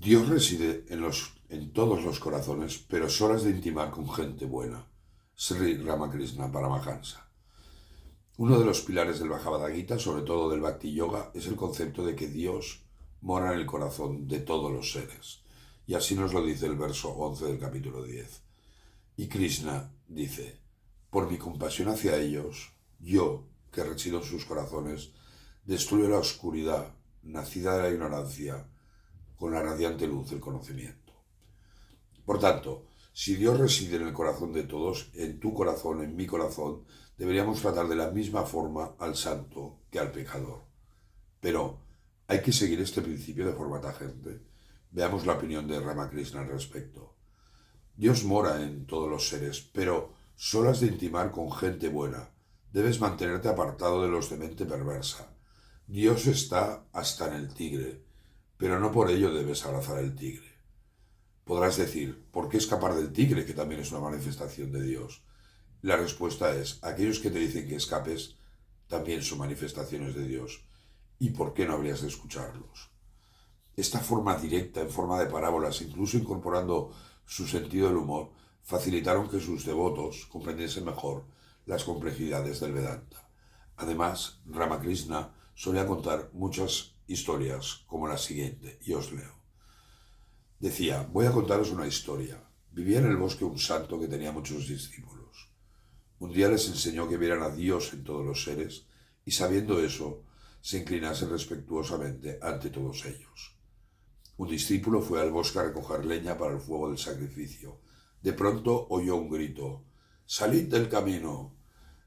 Dios reside en todos los corazones, pero solo has de intimar con gente buena. Sri Ramakrishna Paramahansa. Uno de los pilares del Bhagavad Gita, sobre todo del Bhakti Yoga, es el concepto de que Dios mora en el corazón de todos los seres. Y así nos lo dice el verso 11 del capítulo 10. Y Krishna dice, por mi compasión hacia ellos, yo, que resido en sus corazones, destruyo la oscuridad, nacida de la ignorancia, con la radiante luz del conocimiento. Por tanto, si Dios reside en el corazón de todos, en tu corazón, en mi corazón, deberíamos tratar de la misma forma al santo que al pecador. Pero, ¿hay que seguir este principio de forma tajante? Veamos la opinión de Ramakrishna al respecto. Dios mora en todos los seres, pero solo has de intimar con gente buena. Debes mantenerte apartado de los de mente perversa. Dios está hasta en el tigre, pero no por ello debes abrazar el tigre. Podrás decir, ¿por qué escapar del tigre, que también es una manifestación de Dios? La respuesta es, aquellos que te dicen que escapes también son manifestaciones de Dios. ¿Y por qué no habrías de escucharlos? Esta forma directa, en forma de parábolas, incluso incorporando su sentido del humor, facilitaron que sus devotos comprendiesen mejor las complejidades del Vedanta. Además, Ramakrishna solía contar muchas historias como la siguiente, y os leo. Decía, voy a contaros una historia. Vivía en el bosque un santo que tenía muchos discípulos. Un día les enseñó que vieran a Dios en todos los seres y sabiendo eso, se inclinasen respetuosamente ante todos ellos. Un discípulo fue al bosque a recoger leña para el fuego del sacrificio. De pronto oyó un grito. ¡Salid del camino!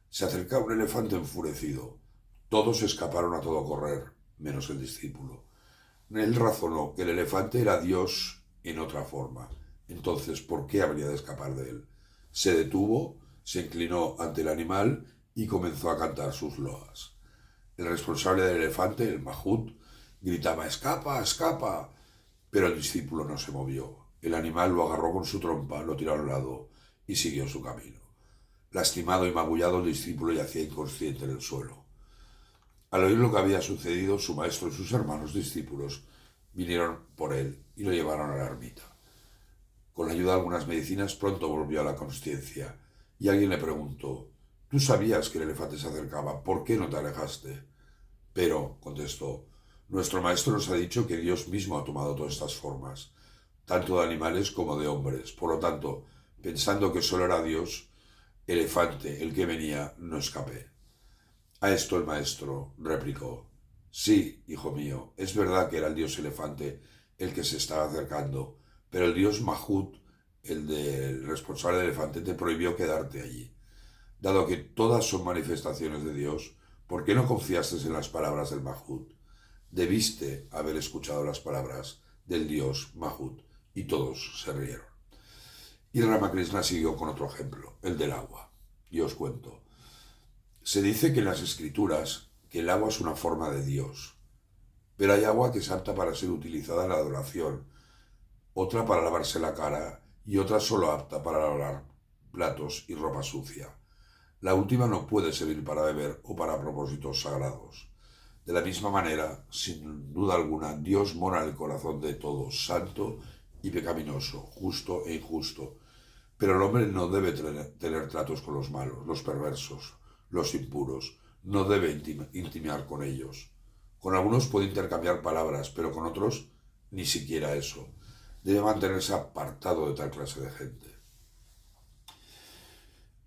Se acercaba un elefante enfurecido. Todos escaparon a todo correr, menos el discípulo. Él razonó que el elefante era Dios en otra forma. Entonces, ¿por qué habría de escapar de él? Se detuvo, se inclinó ante el animal y comenzó a cantar sus loas. El responsable del elefante, el Mahut, gritaba ¡escapa, escapa! Pero el discípulo no se movió. El animal lo agarró con su trompa, lo tiró a un lado y siguió su camino. Lastimado y magullado, el discípulo yacía inconsciente en el suelo. Al oír lo que había sucedido, su maestro y sus hermanos discípulos vinieron por él y lo llevaron a la ermita. Con la ayuda de algunas medicinas pronto volvió a la consciencia y alguien le preguntó, «Tú sabías que el elefante se acercaba, ¿por qué no te alejaste?» Pero, contestó, «Nuestro maestro nos ha dicho que Dios mismo ha tomado todas estas formas, tanto de animales como de hombres. Por lo tanto, pensando que solo era Dios, elefante, el que venía, no escapé». A esto el maestro replicó, «Sí, hijo mío, es verdad que era el dios elefante el que se estaba acercando, pero el dios Mahut, el del responsable del elefante, te prohibió quedarte allí. Dado que todas son manifestaciones de Dios, ¿por qué no confiaste en las palabras del Mahut? Debiste haber escuchado las palabras del dios Mahut». Y todos se rieron. Y Ramakrishna siguió con otro ejemplo, el del agua. Y os cuento. Se dice que en las escrituras que el agua es una forma de Dios, pero hay agua que es apta para ser utilizada en la adoración, otra para lavarse la cara y otra solo apta para lavar platos y ropa sucia. La última no puede servir para beber o para propósitos sagrados. De la misma manera, sin duda alguna, Dios mora en el corazón de todo, santo y pecaminoso, justo e injusto. Pero el hombre no debe tener tratos con los malos, los perversos, los impuros. No debe intimar con ellos. Con algunos puede intercambiar palabras, pero con otros ni siquiera eso. Debe mantenerse apartado de tal clase de gente.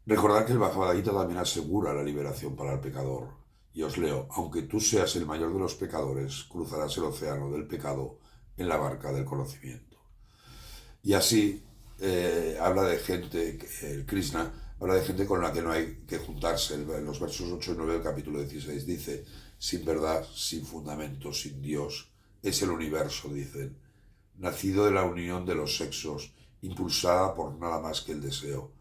Recordad que el Bhagavad Gita también asegura la liberación para el pecador. Y os leo, aunque tú seas el mayor de los pecadores, cruzarás el océano del pecado en la barca del conocimiento. Y así habla de gente, el Krishna habla de gente con la que no hay que juntarse. En los versos 8 y 9 del capítulo 16 dice, sin verdad, sin fundamento, sin Dios, es el universo, dicen, nacido de la unión de los sexos, impulsada por nada más que el deseo.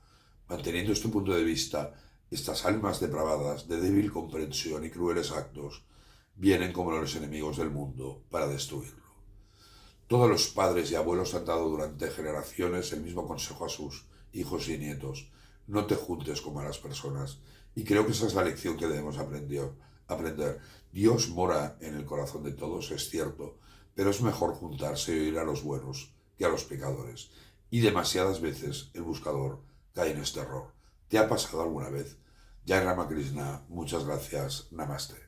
Manteniendo este punto de vista, estas almas depravadas, de débil comprensión y crueles actos, vienen como los enemigos del mundo para destruirlo. Todos los padres y abuelos han dado durante generaciones el mismo consejo a sus hijos y nietos. No te juntes con malas personas. Y creo que esa es la lección que debemos aprender. Dios mora en el corazón de todos, es cierto, pero es mejor juntarse y oír a los buenos que a los pecadores. Y demasiadas veces el buscador cae en este error. ¿Te ha pasado alguna vez? Jai Ramakrishna, muchas gracias. Namaste.